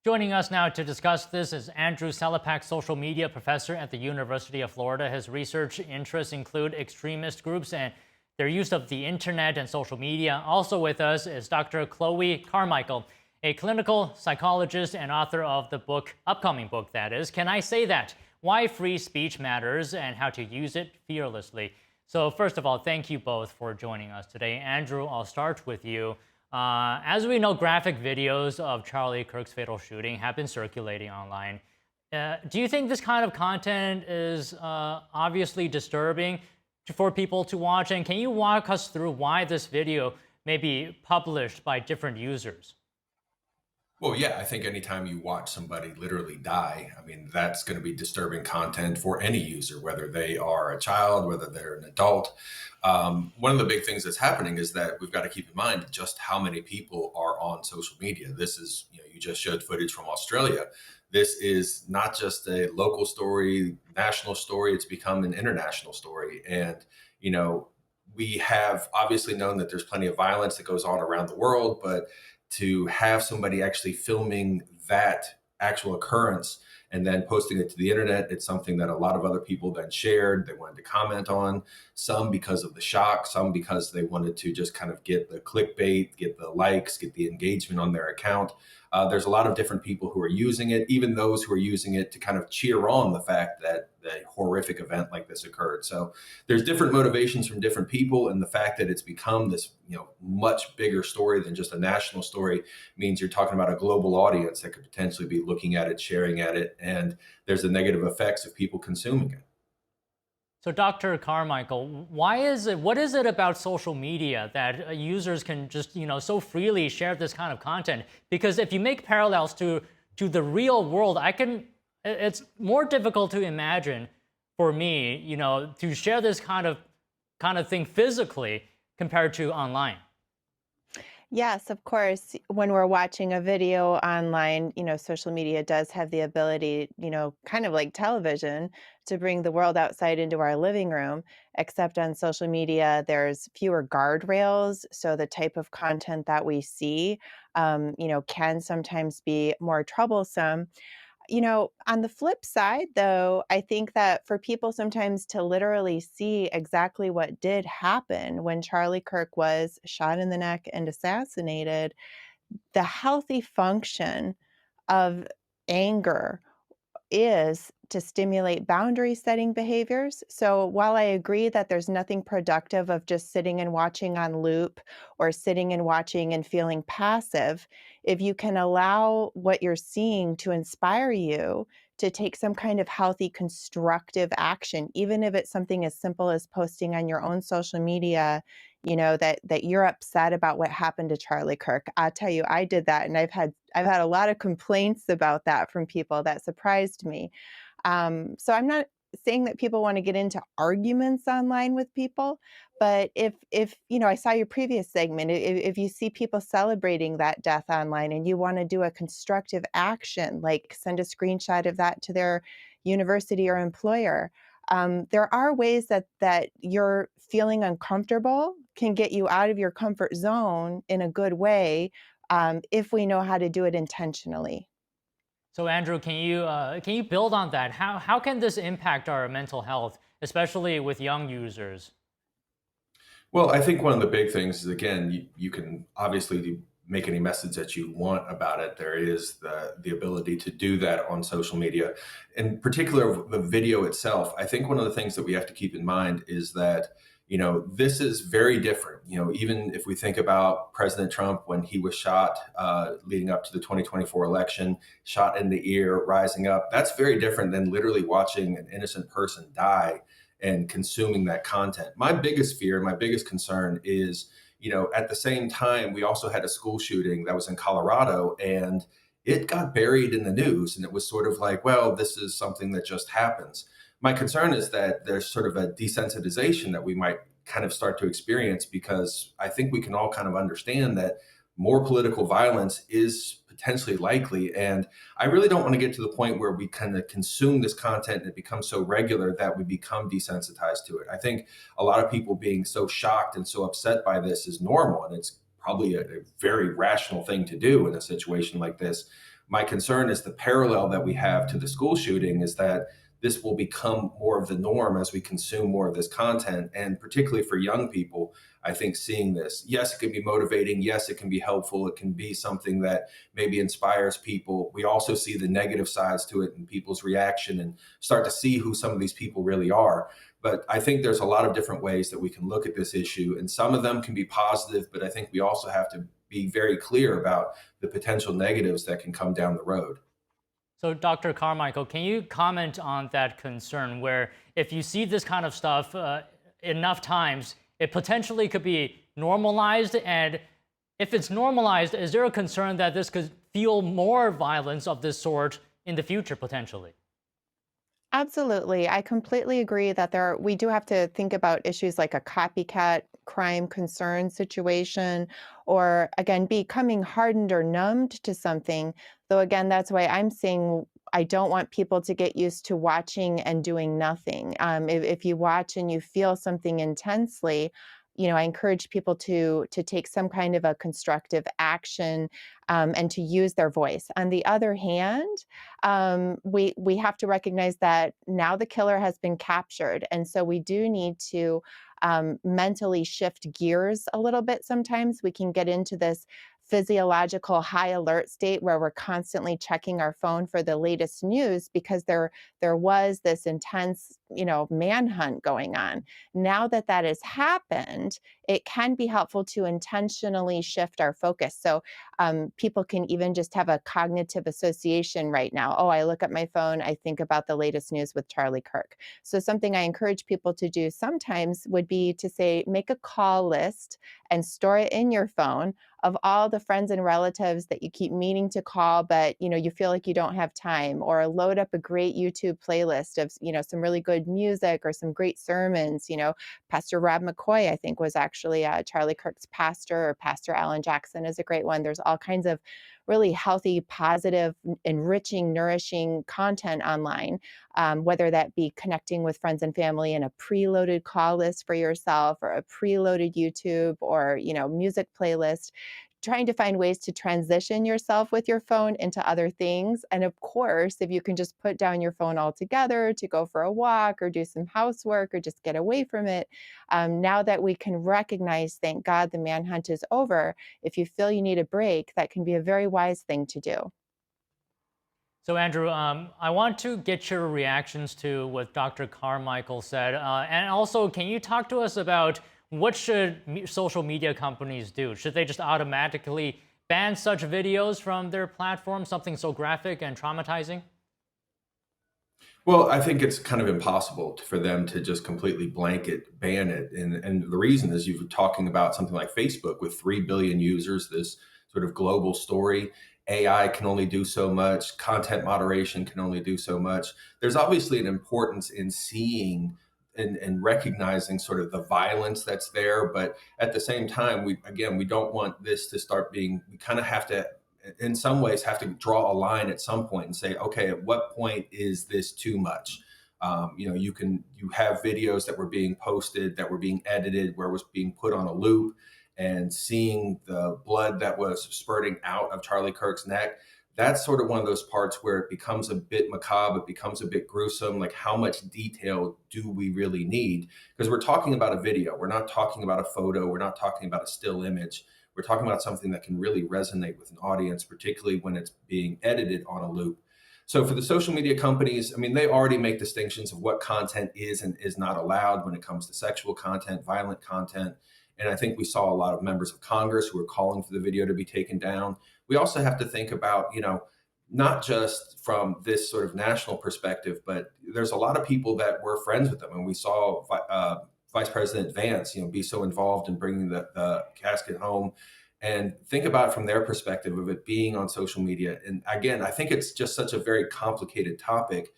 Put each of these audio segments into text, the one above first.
Joining us now to discuss this is Andrew Salapak, social media professor at the University of Florida. His research interests include extremist groups and their use of the internet and social media. Also with us is Dr. Chloe Carmichael, a clinical psychologist and author of the upcoming book, that is, Can I Say That? Why Free Speech Matters and How to Use It Fearlessly. So first of all, thank you both for joining us today. Andrew, I'll start with you. As we know, graphic videos of Charlie Kirk's fatal shooting have been circulating online. Do you think this kind of content is obviously disturbing for people to watch? And can you walk us through why this video may be published by different users? Well, yeah, I think anytime you watch somebody literally die, I mean, that's going to be disturbing content for any user, whether they are a child, whether they're an adult. One of the big things that's happening is that we've got to keep in mind just how many people are on social media. This is, you just showed footage from Australia. This is not just a local story, national story, it's become an international story. And, we have obviously known that there's plenty of violence that goes on around the world, but to have somebody actually filming that actual occurrence and then posting it to the internet, it's something that a lot of other people then shared. They wanted to comment on, some because of the shock, some because they wanted to just kind of get the clickbait, get the likes, get the engagement on their account. There's a lot of different people who are using it, even those who are using it to kind of cheer on the fact that a horrific event like this occurred. So there's different motivations from different people, and the fact that it's become this, much bigger story than just a national story means you're talking about a global audience that could potentially be looking at it, sharing at it, and there's the negative effects of people consuming it. So, Dr. Carmichael, what is it about social media that users can just, so freely share this kind of content? Because if you make parallels to the real world, it's more difficult to imagine for me, to share this kind of thing physically compared to online. Yes, of course. When we're watching a video online, social media does have the ability, kind of like television, to bring the world outside into our living room. Except on social media, there's fewer guardrails. So the type of content that we see, can sometimes be more troublesome. On the flip side, though, I think that for people sometimes to literally see exactly what did happen when Charlie Kirk was shot in the neck and assassinated, the healthy function of anger is to stimulate boundary setting behaviors. So while I agree that there's nothing productive of just sitting and watching on loop or sitting and watching and feeling passive, if you can allow what you're seeing to inspire you to take some kind of healthy, constructive action, even if it's something as simple as posting on your own social media, that you're upset about what happened to Charlie Kirk. I tell you, I did that, and I've had a lot of complaints about that from people. That surprised me. So I'm not saying that people want to get into arguments online with people, but if I saw your previous segment, if you see people celebrating that death online and you want to do a constructive action, like send a screenshot of that to their university or employer, there are ways that you're feeling uncomfortable can get you out of your comfort zone in a good way, if we know how to do it intentionally. So, Andrew, can you build on that? How can this impact our mental health, especially with young users? Well, I think one of the big things is, again, you can obviously make any message that you want about it. There is the ability to do that on social media. In particular, the video itself, I think one of the things that we have to keep in mind is that, this is very different. Even if we think about President Trump when he was shot leading up to the 2024 election, shot in the ear, rising up, that's very different than literally watching an innocent person die and consuming that content. My biggest fear, my biggest concern is, at the same time, we also had a school shooting that was in Colorado, and it got buried in the news. And it was sort of like, well, this is something that just happens. My concern is that there's sort of a desensitization that we might kind of start to experience, because I think we can all kind of understand that more political violence is potentially likely. And I really don't want to get to the point where we kind of consume this content and it becomes so regular that we become desensitized to it. I think a lot of people being so shocked and so upset by this is normal. And it's probably a very rational thing to do in a situation like this. My concern is the parallel that we have to the school shooting is that this will become more of the norm as we consume more of this content. And particularly for young people, I think seeing this, yes, it can be motivating. Yes, it can be helpful. It can be something that maybe inspires people. We also see the negative sides to it and people's reaction and start to see who some of these people really are. But I think there's a lot of different ways that we can look at this issue, and some of them can be positive, but I think we also have to be very clear about the potential negatives that can come down the road. So, Dr. Carmichael, can you comment on that concern where if you see this kind of stuff enough times, it potentially could be normalized? And if it's normalized, is there a concern that this could fuel more violence of this sort in the future potentially? Absolutely. I completely agree that we do have to think about issues like a copycat crime concern situation, or again, becoming hardened or numbed to something. Though, again, that's why I'm saying I don't want people to get used to watching and doing nothing. If you watch and you feel something intensely, I encourage people to take some kind of a constructive action, and to use their voice. On the other hand, we have to recognize that now the killer has been captured, and so we do need to mentally shift gears a little bit. Sometimes we can get into this physiological high alert state where we're constantly checking our phone for the latest news because there was this intense manhunt going on. Now that that has happened, it can be helpful to intentionally shift our focus. So people can even just have a cognitive association right now. Oh, I look at my phone, I think about the latest news with Charlie Kirk. So something I encourage people to do sometimes would be to say, make a call list and store it in your phone of all the friends and relatives that you keep meaning to call, but you feel like you don't have time, or load up a great YouTube playlist of some really good music or some great sermons. Pastor Rob McCoy, I think, was actually Charlie Kirk's pastor, or Pastor Alan Jackson is a great one. There's all kinds of really healthy, positive, enriching, nourishing content online, whether that be connecting with friends and family in a preloaded call list for yourself, or a preloaded YouTube, or music playlist. Trying to find ways to transition yourself with your phone into other things. And of course, if you can just put down your phone altogether to go for a walk or do some housework or just get away from it, now that we can recognize, thank God, the manhunt is over, if you feel you need a break, that can be a very wise thing to do. So, Andrew, I want to get your reactions to what Dr. Carmichael said. And also, can you talk to us about what should social media companies do? Should they just automatically ban such videos from their platform, something so graphic and traumatizing? Well, I think it's kind of impossible for them to just completely blanket ban it. And the reason is you're talking about something like Facebook with 3 billion users, this sort of global story. AI can only do so much, content moderation can only do so much. There's obviously an importance in seeing and recognizing sort of the violence that's there. But at the same time, we don't want this to start being, we kind of have to, in some ways, have to draw a line at some point and say, okay, at what point is this too much? You have videos that were being posted, that were being edited, where it was being put on a loop, and seeing the blood that was spurting out of Charlie Kirk's neck. That's sort of one of those parts where it becomes a bit macabre, it becomes a bit gruesome. Like, how much detail do we really need? Because we're talking about a video, we're not talking about a photo, we're not talking about a still image. We're talking about something that can really resonate with an audience, particularly when it's being edited on a loop. So for the social media companies, I mean, they already make distinctions of what content is and is not allowed when it comes to sexual content, violent content. And I think we saw a lot of members of Congress who were calling for the video to be taken down. We also have to think about, not just from this sort of national perspective, but there's a lot of people that were friends with them. And we saw Vice President Vance, be so involved in bringing the casket home, and think about it from their perspective of it being on social media. And again, I think it's just such a very complicated topic.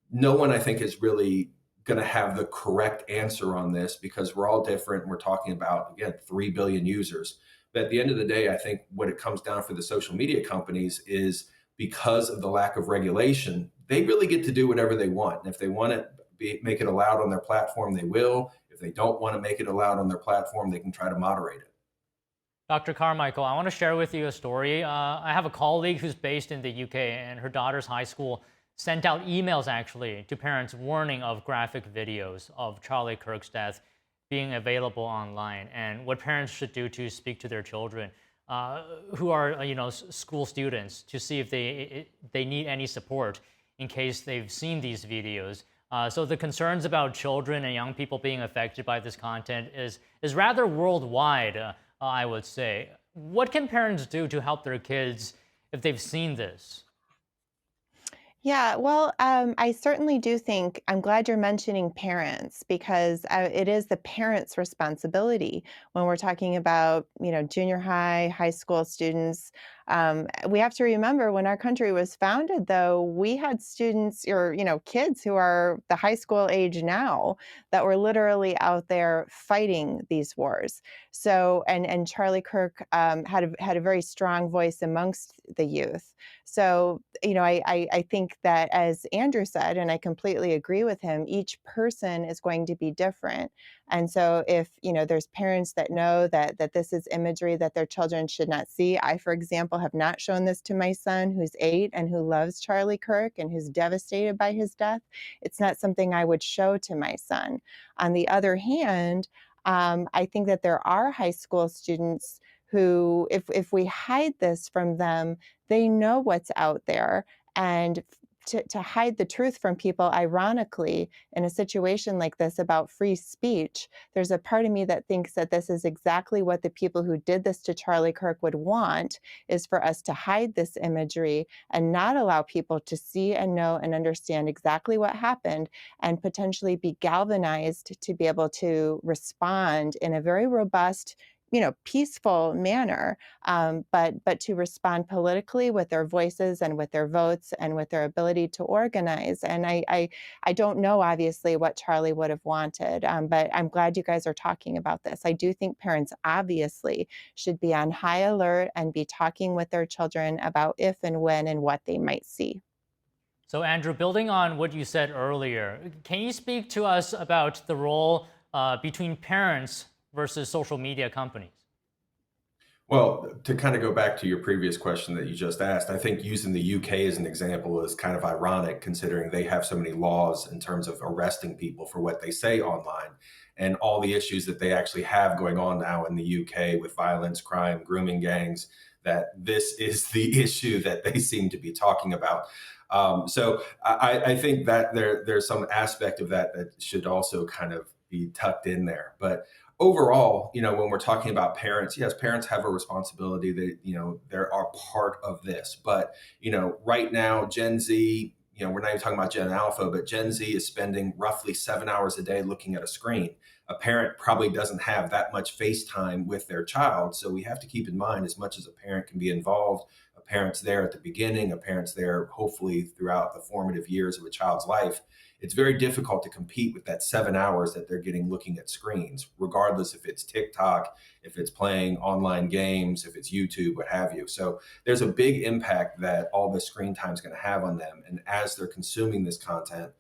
No one, I think, is really going to have the correct answer on this because we're all different. And we're talking about, again, 3 billion users. But at the end of the day, I think what it comes down for the social media companies is, because of the lack of regulation, they really get to do whatever they want. And if they want to make it allowed on their platform, they will. If they don't want to make it allowed on their platform, they can try to moderate it. Dr. Carmichael, I want to share with you a story. I have a colleague who's based in the UK, and her daughter's high school sent out emails actually to parents warning of graphic videos of Charlie Kirk's death being available online and what parents should do to speak to their children who are, school students to see if they need any support in case they've seen these videos. So the concerns about children and young people being affected by this content is rather worldwide. I would say. What can parents do to help their kids if they've seen this? Yeah, well, I certainly do think I'm glad you're mentioning parents because it is the parents' responsibility when we're talking about, junior high, high school students. We have to remember when our country was founded, though, we had students or, kids who are the high school age now that were literally out there fighting these wars. So, and Charlie Kirk had a very strong voice amongst the youth. So, I think that as Andrew said, and I completely agree with him, each person is going to be different. And so if, there's parents that know that this is imagery that their children should not see. I, for example, have not shown this to my son who's 8 and who loves Charlie Kirk and who's devastated by his death. It's not something I would show to my son. On the other hand, I think that there are high school students who, if we hide this from them, they know what's out there. And to hide the truth from people, ironically, in a situation like this about free speech, there's a part of me that thinks that this is exactly what the people who did this to Charlie Kirk would want, is for us to hide this imagery and not allow people to see and know and understand exactly what happened and potentially be galvanized to be able to respond in a very robust, peaceful manner, but to respond politically with their voices and with their votes and with their ability to organize. And I don't know, obviously, what Charlie would have wanted, but I'm glad you guys are talking about this. I do think parents obviously should be on high alert and be talking with their children about if and when and what they might see. So, Andrew, building on what you said earlier, can you speak to us about the role between parents versus social media companies? Well, to kind of go back to your previous question that you just asked, I think using the UK as an example is kind of ironic considering they have so many laws in terms of arresting people for what they say online and all the issues that they actually have going on now in the UK with violence, crime, grooming gangs, that this is the issue that they seem to be talking about. So I think that there's some aspect of that that should also kind of be tucked in there. But overall, when we're talking about parents, yes, parents have a responsibility. They are part of this. But, right now, Gen Z, we're not even talking about Gen Alpha, but Gen Z is spending roughly 7 hours a day looking at a screen. A parent probably doesn't have that much face time with their child. So we have to keep in mind, as much as a parent can be involved, a parent's there at the beginning, a parent's there hopefully throughout the formative years of a child's life. It's very difficult to compete with that 7 hours that they're getting looking at screens, regardless if it's TikTok, if it's playing online games, if it's YouTube, what have you. So there's a big impact that all this screen time is going to have on them. And as they're consuming this content,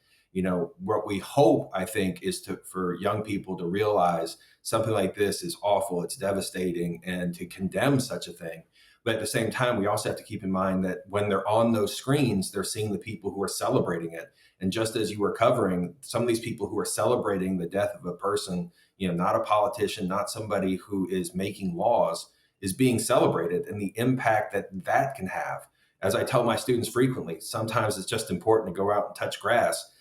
what we hope, I think, is for young people to realize something like this is awful, it's devastating, and to condemn such a thing. But at the same time, we also have to keep in mind that when they're on those screens, they're seeing the people who are celebrating it. And just as you were covering, some of these people who are celebrating the death of a person, not a politician, not somebody who is making laws, is being celebrated, and the impact that that can have. As I tell my students frequently, sometimes it's just important to go out and touch grass,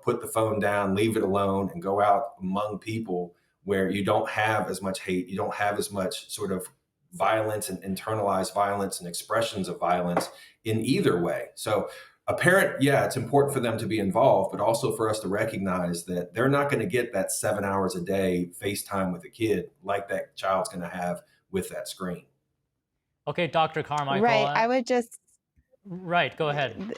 put the phone down, leave it alone, and go out among people where you don't have as much hate, you don't have as much sort of violence and internalized violence and expressions of violence in either way. So a parent, yeah, it's important for them to be involved, but also for us to recognize that they're not going to get that 7 hours a day FaceTime with a kid like that child's going to have with that screen. Okay, Dr. Carmichael. Right. I would just Right, go ahead.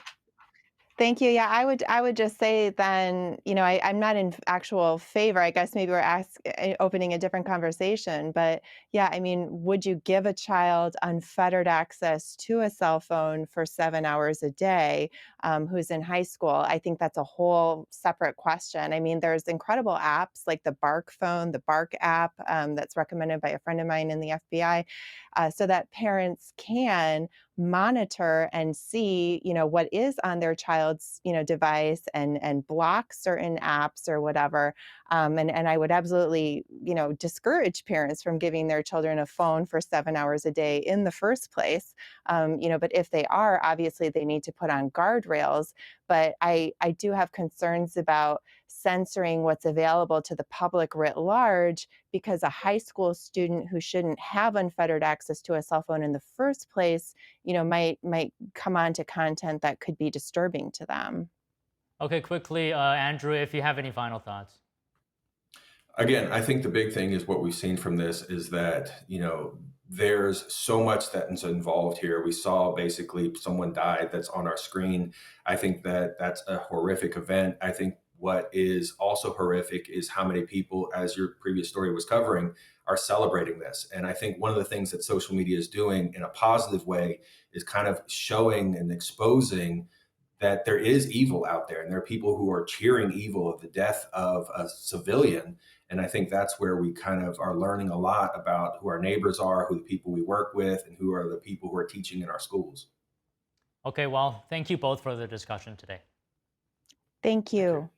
Thank you. Yeah, I would just say then, I'm not in actual favor. I guess maybe opening a different conversation, but yeah, I mean, would you give a child unfettered access to a cell phone for 7 hours a day, who's in high school? I think that's a whole separate question. I mean, there's incredible apps like the Bark phone, the Bark app, that's recommended by a friend of mine in the FBI, so that parents can monitor and see, what is on their child's, device, and block certain apps or whatever. And I would absolutely, discourage parents from giving their children a phone for 7 hours a day in the first place. But if they are, obviously they need to put on guardrails. But I do have concerns about censoring what's available to the public writ large, because a high school student who shouldn't have unfettered access to a cell phone in the first place, might come on to content that could be disturbing to them. Okay, quickly, Andrew, if you have any final thoughts. Again, I think the big thing is what we've seen from this is that, there's so much that is involved here. We saw basically someone died that's on our screen. I think that that's a horrific event. I think what is also horrific is how many people, as your previous story was covering, are celebrating this. And I think one of the things that social media is doing in a positive way is kind of showing and exposing that there is evil out there, and there are people who are cheering evil of the death of a civilian. And I think that's where we kind of are learning a lot about who our neighbors are, who the people we work with, and who are the people who are teaching in our schools. Okay, well, thank you both for the discussion today. Thank Thank you. you.